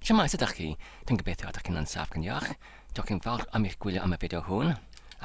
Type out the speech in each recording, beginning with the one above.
Siamai, sut ydych chi? Dwi'n gobeithio ydych chi'n ansaf gan iach. Diolch yn fawr am eich gwylio am y fideo hwn.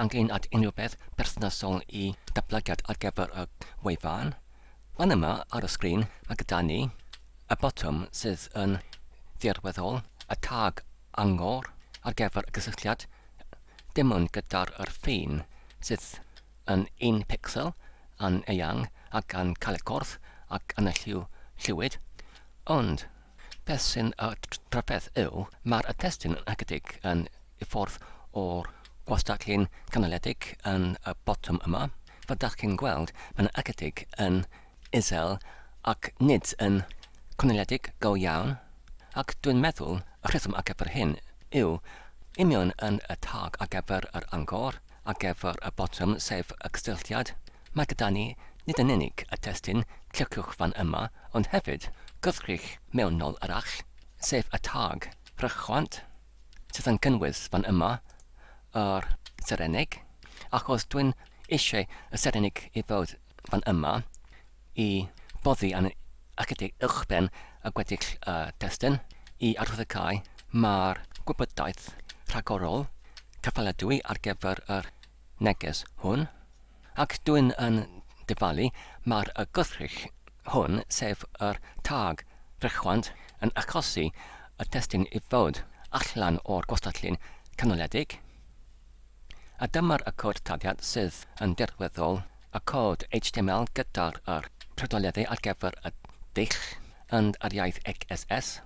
Anglyn at unrhyw beth berthnasol I datblygiad ar gyfer y wefan. Fan yma ar y sgrin mae gyda ni y botwm sydd yn ddirweddol, y tag angor ar gyfer y gysylltiad, dim ond gyda'r ffin sydd yn 1 pixel yn eang ac yn cael y corff ac yn y lliwyd. Ond beth sy'n trafferth yw, mae'r testun yn ychydig yn y ffordd o'r gwastatlu'n ganoliedig yn y botwm yma. Fel ydych chi'n gweld, mae'n ychydig yn isel ac nid yn ganoliedig go iawn. Ac dwi'n meddwl y rheswm ar gyfer hyn yw union yn y tag ar gyfer yr angor, ar gyfer y botwm sef y gysylltiad. Mae gyda ni nid yn unig y testun, cliciwch fan yma, ond hefyd gwrthrych mewnol arall, sef y tag rychwant, sydd yn cynnwys fan yma yr serenig, achos dwi'n eisiau y serenig I fod fan yma I boddi yn ychydig uwchben y gweddill testun. I arwyddocae mae'r gwybodaeth rhagorol cyffaledwy ar gyfer yr neges hwn, ac dwi'n yn dyfalu mae'r gwrthrych hwn sef yr tag rychwant yn achosi y testun I fod allan o'r gwastatlu'n canoliedig. A dyma'r cod tadiad sydd yn dirweddol y cod HTML gyda'r prydoliadau ar gyfer y dull yn yr iaith CSS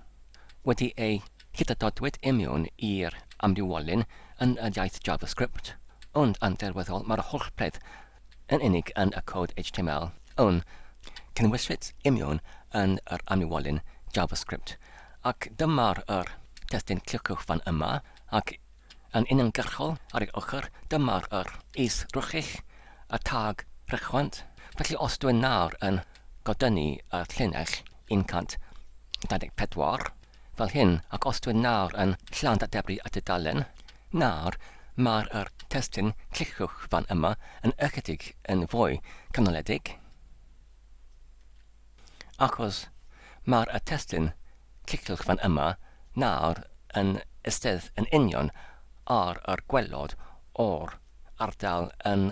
wedi ei hydadodwyd union i'r amrywiolyn yn y iaith JavaScript, ond yn dirweddol mae'r holl peth yn unig yn y cod HTML ond cynwyswyd union yn yr amrywiolyn JavaScript. Ac dyma'r testun cliciwch fan yma, ac yn uniongyrchol ar ei ochr, dyma'r iswrthrychau, y tag rychwant. Felly os dwi'n nawr yn godynnu y llinell 124 fel hyn, ac os dwi'n nawr yn llandatebru y dudalen, nawr mae'r testun cliciwch fan yma yn ychydig yn fwy canoliedig. Achos mae'r testun cliciwch fan yma nawr yn eistedd yn union ar yr gwelod o'r ardal yn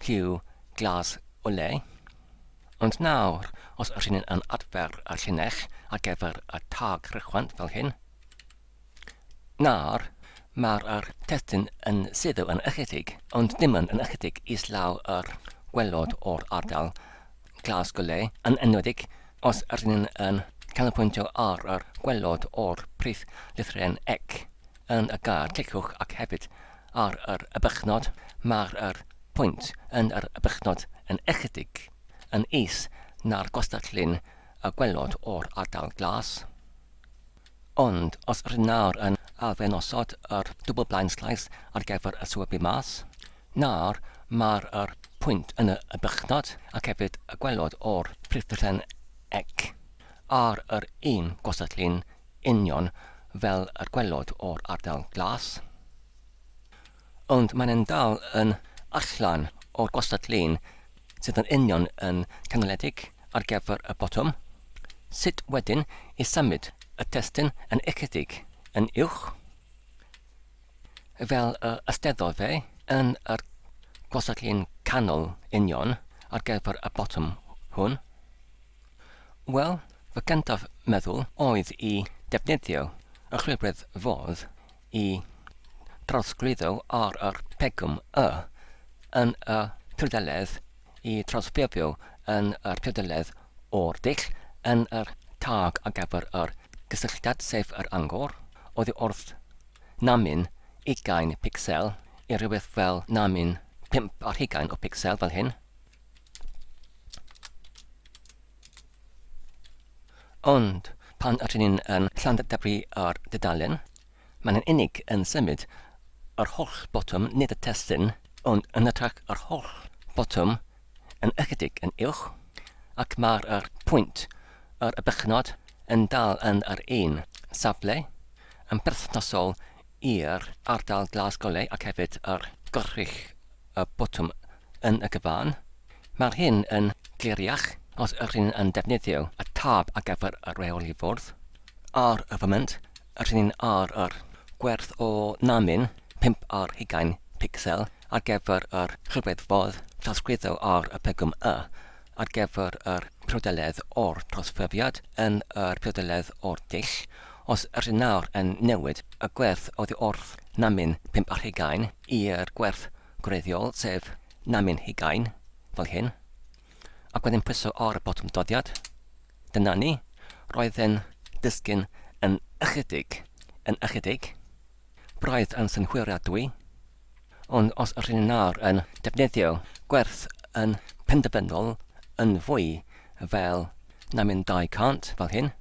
lliw glas o le. Ond nawr, os ydych chi'n adfer y llinell ar gyfer y tag rychwant fel hyn, nawr mae'r testun yn sydw yn ychydig, ond dim yn ychydig islaw yr gwelod o'r ardal glas o le, yn enwedig os ydych chi'n canolbwyntio ar yr gwelod o'r prif lythyren ec yn y gair cliciwch ac hefyd ar yr bychnod. Mae'r pwynt yn yr bychnod yn ychydig yn is na'r gwastatlu'n gwelod o'r ardal glas. Ond os rydyn nawr yn arddangosod yr double blind slice ar gyfer y swybu mas, nawr mae'r pwynt yn y bychnod ac hefyd y gwelod o'r prif lythyren ec ar yr un gwastatlu'n union fel y gwelod o'r ardal glas. Ond mae'n dal yn allan o'r gwastatlu'n sydd yn union yn canoliedig ar gyfer y botwm. Sut wedyn I symud y testun yn ychydig yn uwch? Fel ysteddodd fe yn yr gwastatlu'n canol union ar gyfer y botwm hwn. Wel, fy gyntaf meddwl oedd I defnyddio y rhywbryd fodd I drawsgrifo ar yr pegwm yn y prydoledd I trawsgrifio yn yr prydoledd o'r dull yn yr tag ar gyfer yr gysylltiad sef yr angor, oedd wrth namin 20 pixel I rhywbeth fel namin 25 o pixel fel hyn. Ond pan ydyn ni'n llandatebru ar dudalen, mae'n unig yn symud yr holl botwm, nid y testun, ond yn ytrach yr holl botwm yn ychydig yn uwch, ac mae'r pwynt, y bychnod, yn dal yn yr un safle, yn berthnasol i'r ardal glas golau ac hefyd yr gwrthrych botwm yn y gyfan. Mae'r hyn yn gliriach os ydych chi'n defnyddio y tab ar gyfer y reoli fwrdd, ar y foment, rydyn ni'n ar gwerth o namin 520 pixel ar gyfer yr rhywbeddfodd trawsgrifo ar y pegwn Y ar gyfer yr priodoledd o'r trosfyfiad yn yr priodoledd o'r dull. Os rydyn nawr yn newid y gwerth oddi wrth namin 520 i'r gwerth gwreiddiol sef namin 20 fel hyn, ac wedyn pwyso ar y botwm dodiad. Dyna ni, roedd yn disgyn yn ychydig, braidd yn synhwyriadwy, ond os rydyn nawr yn defnyddio gwerth yn penderfynol yn fwy fel namin 200 fel hyn,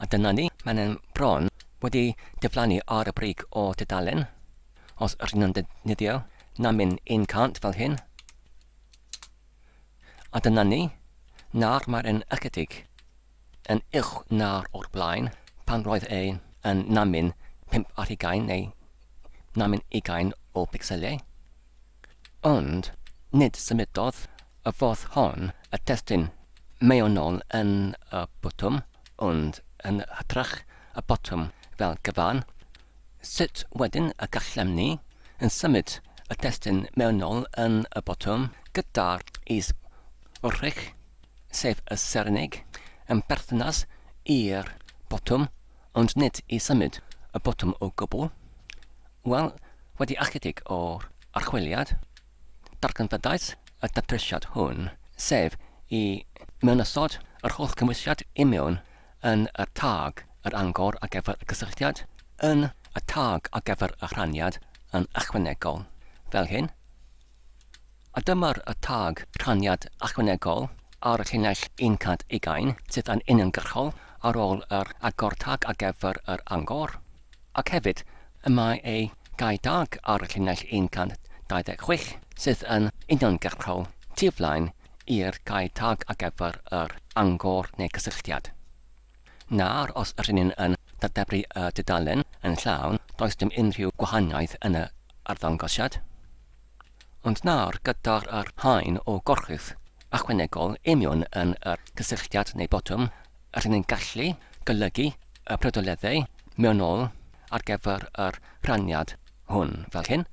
a dyna ni, mae'n bron wedi diflannu ar y brig o dudalen. Os rydyn nhw'n defnyddio namin 100 fel hyn, a dyna ni, nawr mae'n ychydig yn uwch na'r o'r blaen pan roedd ein yn namin 520 neu namin 20 o pixelau. Ond nid symudodd y fodd hon y testun mewnol yn y botwm, ond yn hytrach y botwm fel gyfan. Sut wedyn y gallem ni yn symud y testun mewnol yn y botwm gyda'r iswrthrychau, sef y Sernig, yn berthynas i'r botwm, ond nid i symud y botwm o gwbl? Wel, wedi ychydig o'r archwiliad, darganfydais y datrysiad hwn, sef i mewnysod yr holl cymwysiad i mewn yn y tag yr angor ar gyfer y gysylltiad, yn y tag ar gyfer y rhaniad yn ychwanegol, fel hyn. A dyma'r y tag rhaniad ychwanegol ar y llinell 120 sydd yn uniongyrchol ar ôl yr agor tag ar gyfer yr angor. Ac hefyd, mae ei gyda'r ar y llinell 126 sydd yn uniongyrchol tu flaen i'r gyda'r ar gyfer yr angor neu gysylltiad. Nawr, os rydyn ni'n dadebru y dudalen yn llawn, does dim unrhyw gwahaniaeth yn y arddangosiad. Ond nawr, gyda'r haen o gorchudd ychwanegol imiwn yn y gysylltiad neu botwm, rydyn ni'n gallu golygu y priodoleddau mewnol ar gyfer yr rhaniad hwn fel hyn.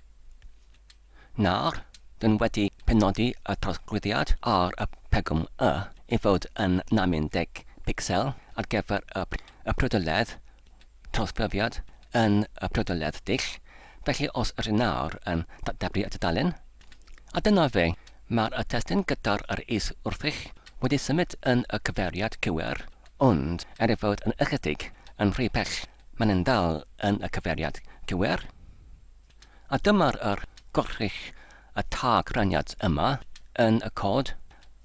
Nawr, dyn wedi penodi y trosglwyddiad ar y pegwn Y i fod yn namin 10 pixel ar gyfer y priodoledd trosglyfiad yn y priodoledd dull. Felly os rydyn nawr yn dadebru y dudalen, a dyna fe, mae'r testun gyda'r iswrthrychau wedi symud yn y cyfeiriad cywir, ond ei fod yn ychydig yn rhy bell, mae'n dal yn y cyfeiriad cywir. A dyma'r gorchull y tag rhaniad yma yn y cod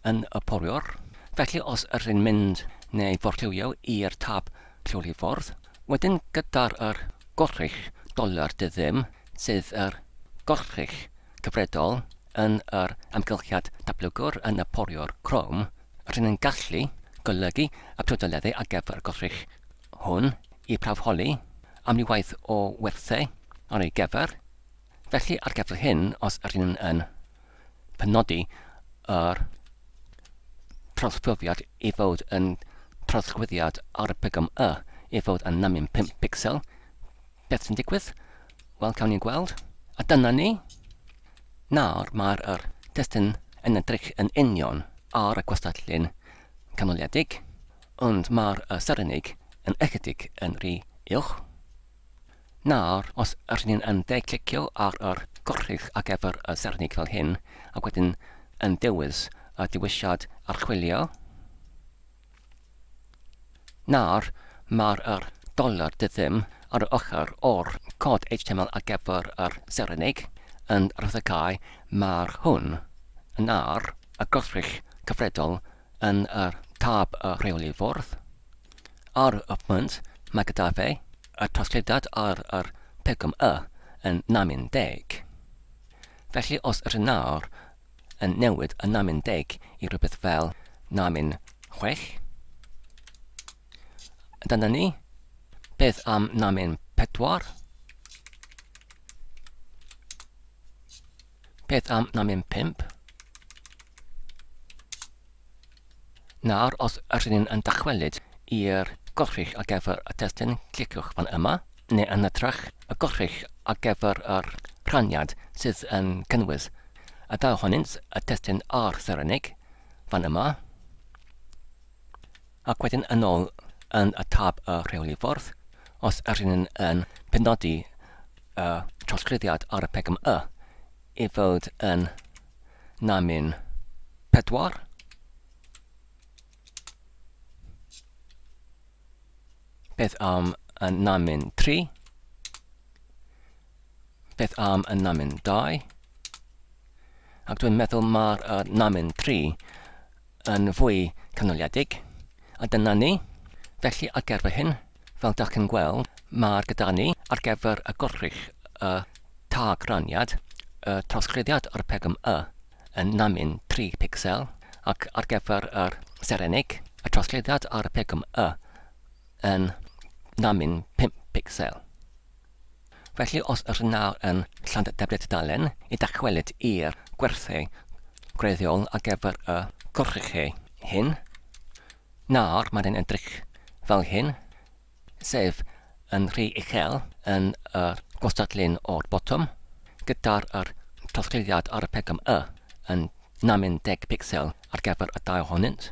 yn y poriwr. Felly os rydyn mynd neu forllwio i'r tab lleoli ffordd, wedyn gyda'r gorchull $dyddym sydd gorchull cyfredol yn yr amgylchiad dablygwr yn y poriwr Chrome, rydyn ni'n gallu golygu y priodoleddau ar gyfer y gorchull hwn i prawfholi amrywaith o werthau ar ei gyfer. Felly ar gyfer hyn, os rydyn yn penodi yr trosglwyddiad i fod yn trosglwyddiad ar y pegwn Y i fod yn namin 5 pixel, beth sy'n digwydd? Wel, cawn ni'n gweld. A dyna ni. Nawr mae'r testun yn edrych yn union ar y gwastatllun ganoliedig, ond mae'r Sernig yn ychydig yn rhy uwch. Nawr, os rydyn yn clicio ar yr gorchull ar gyfer y Sernig fel hyn, ac wedyn yn dewis y dewisiad archwilio, nawr mae'r $dyddym ar y ochr o'r cod HTML ar gyfer yr Sernig yn ryddhau mae'r hwn yn y gorchull cyfredol yn y tab y rheoli fwrdd. Ar y pwynt, mae gyda fe y trosglwyddiad ar yr pegwn Y yn namin 10. Felly os rydyn nawr yn newid y namin 10 i rhywbeth fel namin 6, dyna ni. Beth am namin 4? Beth am namin 5? Nawr, os rydyn yn dychwelyd i'r gorrych ar gyfer y testun, cliciwch fan yma, neu yn ytrach y gorrych ar gyfer yr rhaniad sydd yn cynnwys y ddau ohonynt, y testun a'r Saesneg, fan yma, ac wedyn yn ôl yn y tab y rheoliffordd, os ydyn yn penodi y trawsgrifiad ar y pegam y i fod yn namin 4, beth am yn namin 3, beth am yn namin 2, ac dwi'n meddwl mae'r namin 3 yn fwy canoliedig, a dyna ni. Felly ar gyfer hyn, fel dach chi'n gweld, mae'r gyda ni ar gyfer y gorrych y tag rhaniad, y trawsgrifiad ar y pegam y yn namin 3 pixel, ac ar gyfer yr Saesneg, y trawsgrifiad ar y pegam y yn namin 5 pixel. Felly os ydyn nawr yn Llandybrid tudalen i dachwelyd i'r gwerthau gwreiddiol ar gyfer y gorchau hyn, nawr mae'n edrych fel hyn, sef yn rhy uchel yn y gostadlun o'r botwm, gyda'r trawsgrifiad ar y pegam y yn namin 10 pixel ar gyfer y ddau ohonynt.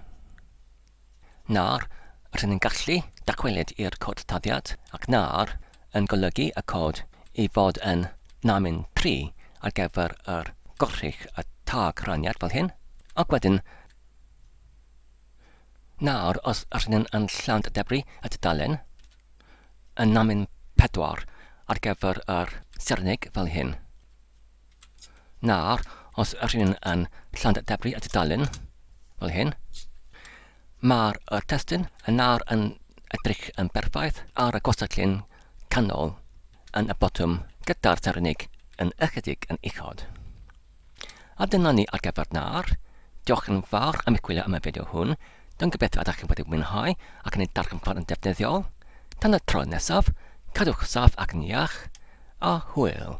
Nawr, rydyn ni'n gallu dachwelyd i'r cod taddiad, ac nawr yn golygu y cod i fod yn namin 3 ar gyfer yr gorrych y tag rhaniad fel hyn, ac wedyn nawr, os ydyn yn Llandybrid y tudalen, yn namin 4 ar gyfer yr Saesneg fel hyn. Nawr, os ydyn yn Llandybrid y tudalen fel hyn, mae'r testun yn nawr yn edrych yn berffaith ar y gostadlun canol yn y botwm gyda'r Saesneg yn ychydig yn uchod. A dyna ni ar gyfer nawr. Diolch yn fawr am eich gwylio am y fideo hwn. Dwi'n gobeithio ydych chi'n wedi mwynhau ac yn ei darganfod yn defnyddiol. Tan y tro nesaf, cadwch saff ac yn iach, a hwyl.